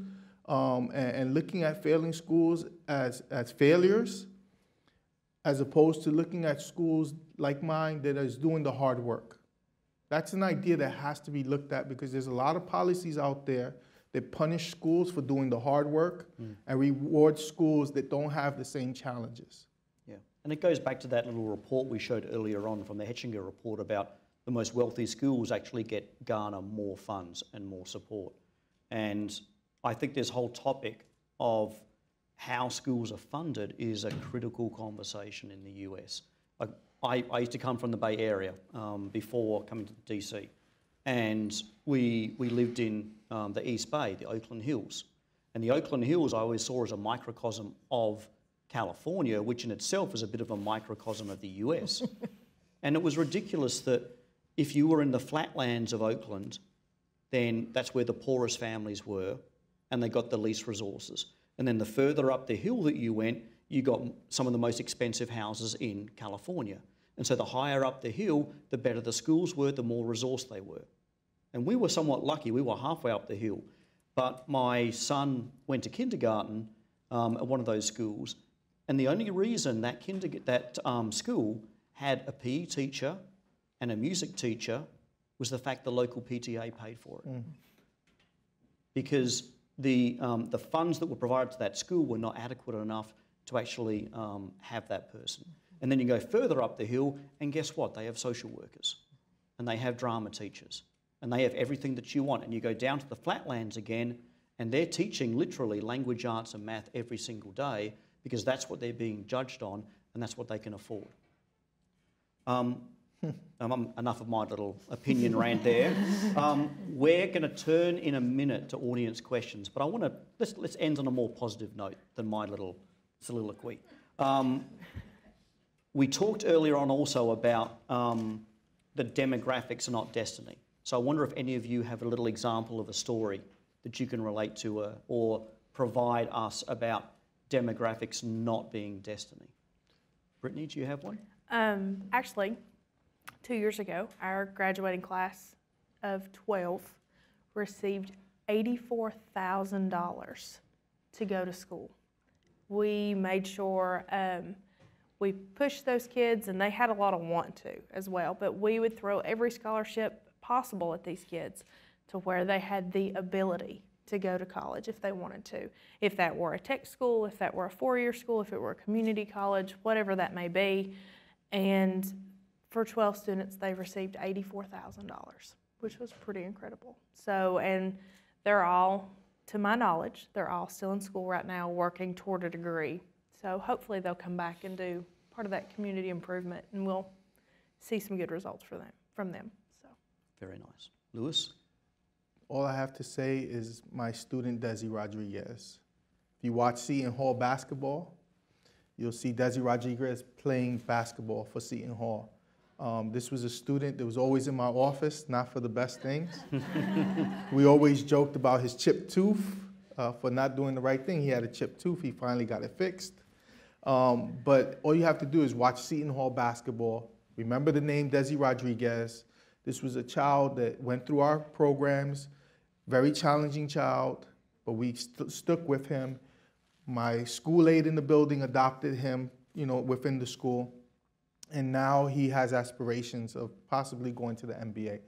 and looking at failing schools as failures, as opposed to looking at schools like mine that is doing the hard work. That's an idea that has to be looked at, because there's a lot of policies out there that punish schools for doing the hard work and reward schools that don't have the same challenges. Yeah, and it goes back to that little report we showed earlier on from the Hetchinger report about the most wealthy schools actually garner more funds and more support. And I think this whole topic of how schools are funded is a critical conversation in the US. I used to come from the Bay Area before coming to DC, and we lived in the East Bay, the Oakland Hills. And the Oakland Hills I always saw as a microcosm of California, which in itself is a bit of a microcosm of the US. And it was ridiculous that if you were in the flatlands of Oakland, then that's where the poorest families were, and they got the least resources. And then the further up the hill that you went, you got some of the most expensive houses in California. And so the higher up the hill, the better the schools were, the more resourced they were. And we were somewhat lucky. We were halfway up the hill. But my son went to kindergarten at one of those schools, and the only reason that school had a PE teacher and a music teacher was the fact the local PTA paid for it. Because the funds that were provided to that school were not adequate enough to actually have that person. And then you go further up the hill, and guess what? They have social workers, and they have drama teachers, and they have everything that you want. And you go down to the flatlands again, and they're teaching literally language arts and math every single day because that's what they're being judged on, and that's what they can afford. Enough of my little opinion rant there. We're going to turn in a minute to audience questions, but I want to let's end on a more positive note than my little soliloquy. We talked earlier on also about the demographics are not destiny. So I wonder if any of you have a little example of a story that you can relate to or provide us about demographics not being destiny. Brittney, do you have one? Actually, 2 years ago, our graduating class of 12 received $84,000 to go to school. We made sure we pushed those kids, and they had a lot of want to as well, but we would throw every scholarship possible at these kids to where they had the ability to go to college if they wanted to. If that were a tech school, if that were a four-year school, if it were a community college, whatever that may be. And for 12 students, they received $84,000, which was pretty incredible. So, and they're all, to my knowledge, they're all still in school right now working toward a degree. So hopefully they'll come back and do part of that community improvement, and we'll see some good results from them. So. Very nice. Lewis? All I have to say is my student, Desi Rodriguez. If you watch Seton Hall basketball, you'll see Desi Rodriguez playing basketball for Seton Hall. This was a student that was always in my office, not for the best things. We always joked about his chipped tooth for not doing the right thing. He had a chipped tooth. He finally got it fixed. But all you have to do is watch Seton Hall basketball. Remember the name Desi Rodriguez. This was a child that went through our programs, very challenging child, but we stuck with him. My school aide in the building adopted him, within the school. And now he has aspirations of possibly going to the NBA.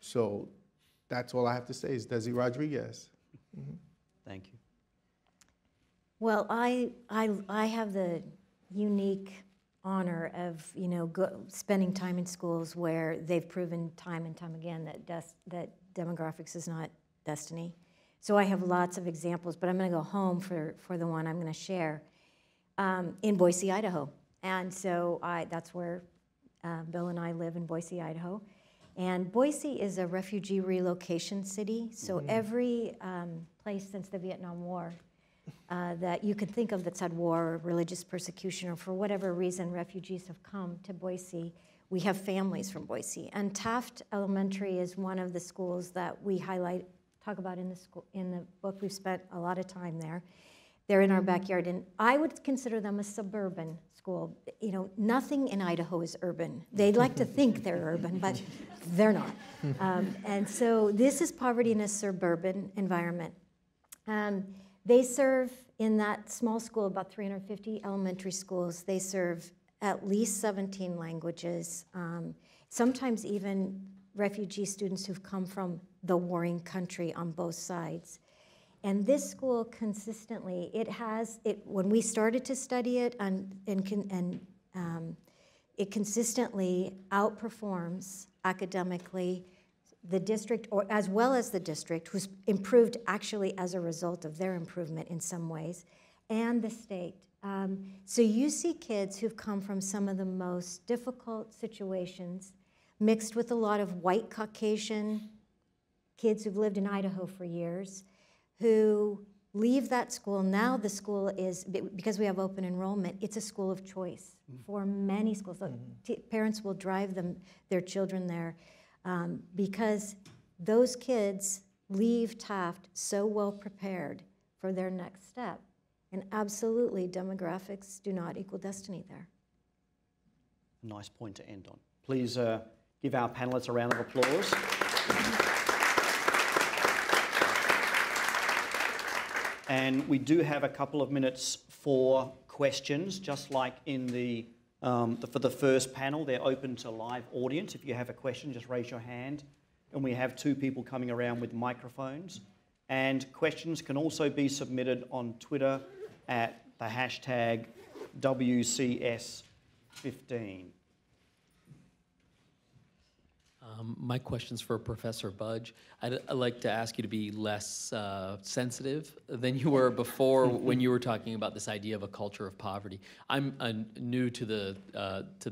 So that's all I have to say is Desi Rodriguez. Mm-hmm. Thank you. Well, I have the unique honor of spending time in schools where they've proven time and time again that demographics is not destiny. So I have lots of examples, but I'm going to go home for the one I'm going to share in Boise, Idaho. And so that's where Bill and I live, in Boise, Idaho. And Boise is a refugee relocation city. So every place since the Vietnam War that you could think of that's had war or religious persecution, or for whatever reason refugees have come to Boise, we have families from Boise. And Taft Elementary is one of the schools that we talk about in the book. We've spent a lot of time there. They're in our backyard, and I would consider them a suburban school. Nothing in Idaho is urban. They like to think they're urban, but they're not. And so this is poverty in a suburban environment. They serve, in that small school, about 350 elementary schools. They serve at least 17 languages, sometimes even refugee students who've come from the warring country on both sides. And this school consistently, when we started to study it, it consistently outperforms academically the district, or as well as the district, who's improved actually as a result of their improvement in some ways, and the state. So you see kids who've come from some of the most difficult situations, mixed with a lot of white Caucasian kids who've lived in Idaho for years, who leave that school. Now the school is, because we have open enrollment, it's a school of choice for many schools. Parents will drive their children there because those kids leave Taft so well prepared for their next step. And absolutely, demographics do not equal destiny there. a nice point to end on. Please give our panelists a round of applause. And we do have a couple of minutes for questions, just like in the for the first panel. They're open to live audience. If you have a question, just raise your hand. And we have 2 people coming around with microphones. And questions can also be submitted on Twitter at the hashtag WCS15. My question's for Professor Budge. I'd like to ask you to be less sensitive than you were before when you were talking about this idea of a culture of poverty. I'm new to the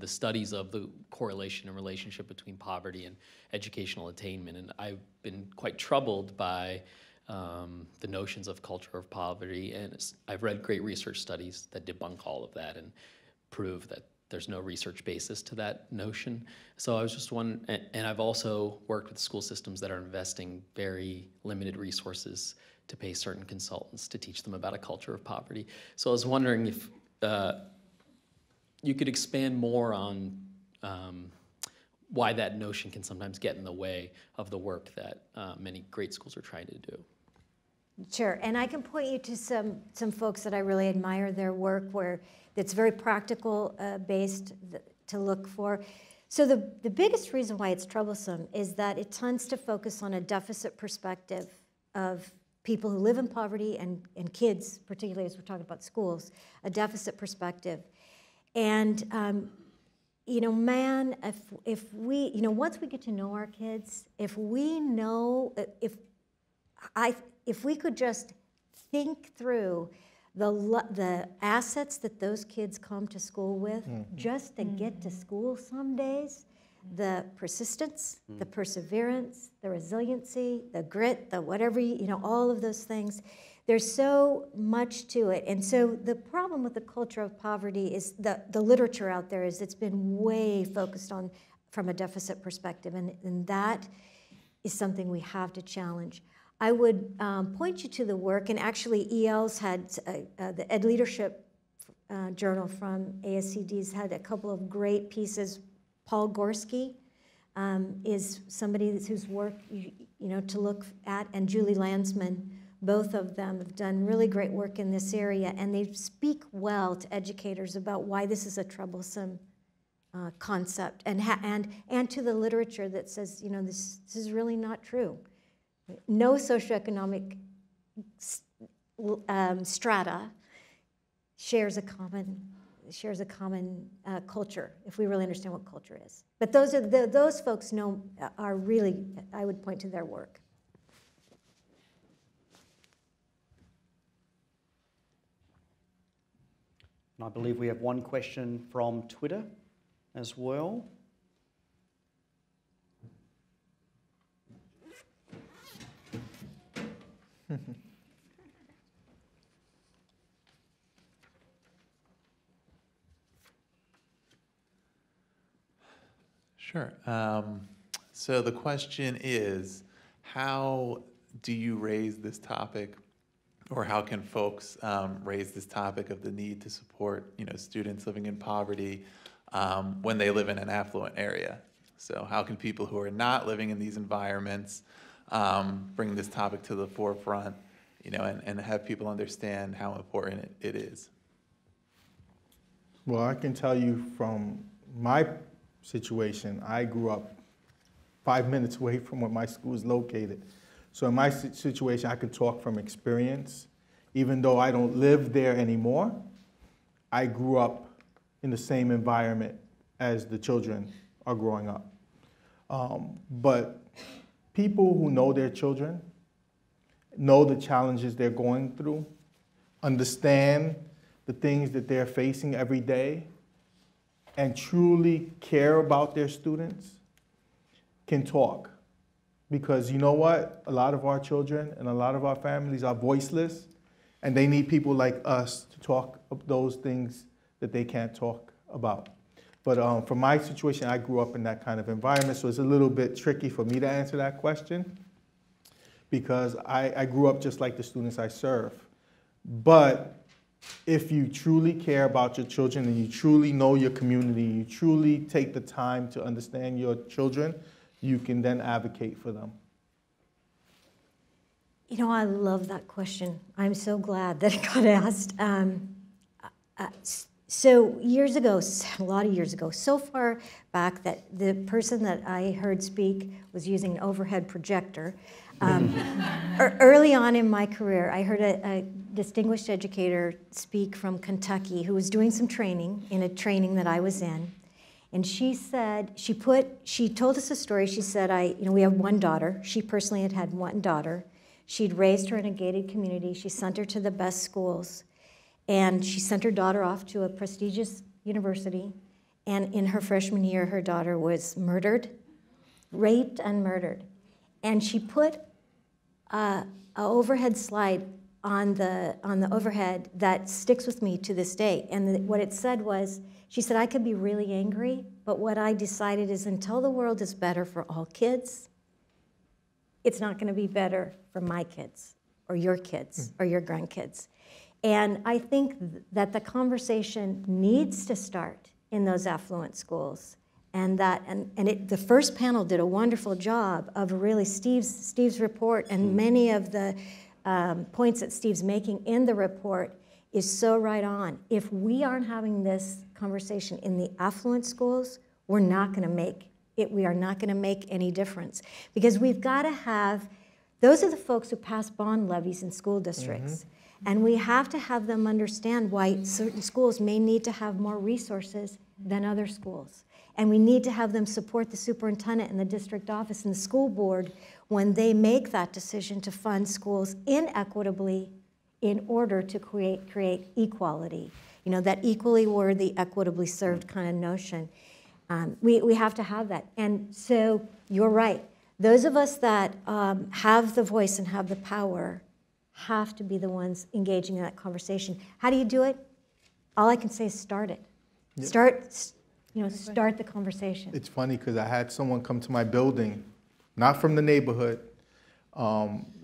studies of the correlation and relationship between poverty and educational attainment, and I've been quite troubled by the notions of culture of poverty, and I've read great research studies that debunk all of that and prove that there's no research basis to that notion. So I was just wondering, and I've also worked with school systems that are investing very limited resources to pay certain consultants to teach them about a culture of poverty. So I was wondering if you could expand more on why that notion can sometimes get in the way of the work that many great schools are trying to do. Sure, and I can point you to some folks that I really admire their work where it's very practical based to look for. So the biggest reason why it's troublesome is that it tends to focus on a deficit perspective of people who live in poverty and kids, particularly as we're talking about schools, a deficit perspective. And you know, man, if we, you know, once we get to know our kids, if we know, if we could just think through the assets that those kids come to school with, just to get to school some days, the persistence, the perseverance, the resiliency, the grit, the whatever, you know, all of those things. There's so much to it. And so the problem with the culture of poverty is the literature out there is it's been way focused on from a deficit perspective, and that is something we have to challenge. I would point you to the work, and actually EL's had, the Ed Leadership Journal from ASCD's had a couple of great pieces. Paul Gorski is somebody whose work, you know, to look at, and Julie Landsman, both of them have done really great work in this area, and they speak well to educators about why this is a troublesome concept, and to the literature that says, you know, this is really not true. No socioeconomic strata shares a common culture, if we really understand what culture is. But those folks are really, I would point to their work. And I believe we have one question from Twitter as well. Sure. So the question is, how do you raise this topic, or how can folks raise this topic of the need to support, you know, students living in poverty when they live in an affluent area? So how can people who are not living in these environments bring this topic to the forefront, you know, and have people understand how important it is? Well, I can tell you from my situation, I grew up 5 minutes away from where my school is located. So in my situation, I can talk from experience. Even though I don't live there anymore, I grew up in the same environment as the children are growing up. But people who know their children, know the challenges they're going through, understand the things that they're facing every day, and truly care about their students can talk. Because you know what? A lot of our children and a lot of our families are voiceless, and they need people like us to talk of those things that they can't talk about. But for my situation, I grew up in that kind of environment, so it's a little bit tricky for me to answer that question, because I grew up just like the students I serve. But if you truly care about your children and you truly know your community, you truly take the time to understand your children, you can then advocate for them. You know, I love that question. I'm so glad that it got asked. So years ago, a lot of years ago, so far back that the person that I heard speak was using an overhead projector. Early on in my career, I heard a distinguished educator speak from Kentucky who was doing some training in a training that I was in. And she said, she told us a story. She said, we have one daughter. She personally had one daughter. She'd raised her in a gated community. She sent her to the best schools. And she sent her daughter off to a prestigious university. And in her freshman year, her daughter was murdered, raped and murdered. And she put an overhead slide on the overhead that sticks with me to this day. And what it said was, she said, I could be really angry, but what I decided is until the world is better for all kids, it's not going to be better for my kids or your kids or your grandkids. And I think that the conversation needs to start in those affluent schools. And the first panel did a wonderful job of really Steve's report, and many of the points that Steve's making in the report is so right on. If we aren't having this conversation in the affluent schools, we're not going to make it. We are not going to make any difference, because we've got to have, those are the folks who pass bond levies in school districts. And we have to have them understand why certain schools may need to have more resources than other schools. And we need to have them support the superintendent and the district office and the school board when they make that decision to fund schools inequitably in order to create equality. You know, that equally worthy, equitably served kind of notion. We have to have that. And so you're right. Those of us that have the voice and have the power have to be the ones engaging in that conversation. How do you do it? All I can say is start it. Yep. Start the conversation. It's funny because I had someone come to my building, not from the neighborhood.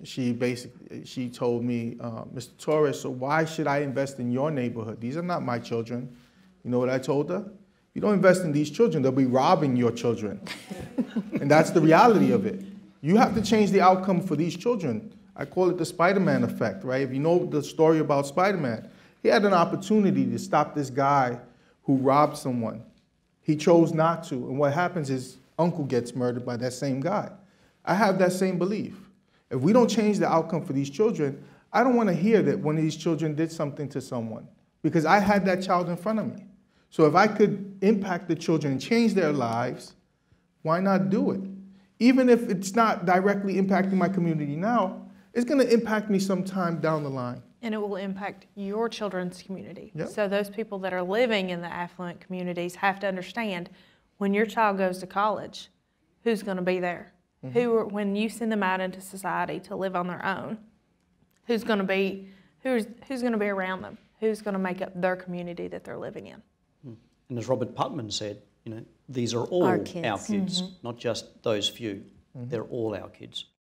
She told me, Mr. Torres, so why should I invest in your neighborhood? These are not my children. You know what I told her? You don't invest in these children, they'll be robbing your children. And that's the reality of it. You have to change the outcome for these children. I call it the Spider-Man effect, right? If you know the story about Spider-Man, he had an opportunity to stop this guy who robbed someone. He chose not to, and what happens is uncle gets murdered by that same guy. I have that same belief. If we don't change the outcome for these children, I don't want to hear that one of these children did something to someone, because I had that child in front of me. So if I could impact the children and change their lives, why not do it? Even if it's not directly impacting my community now, it's going to impact me sometime down the line. And it will impact your children's community. Yep. So those people that are living in the affluent communities have to understand, when your child goes to college, who's going to be there? When you send them out into society to live on their own, who's going to be around them? Who's going to make up their community that they're living in? And as Robert Putnam said, these are all our kids, not just those few. They're all our kids.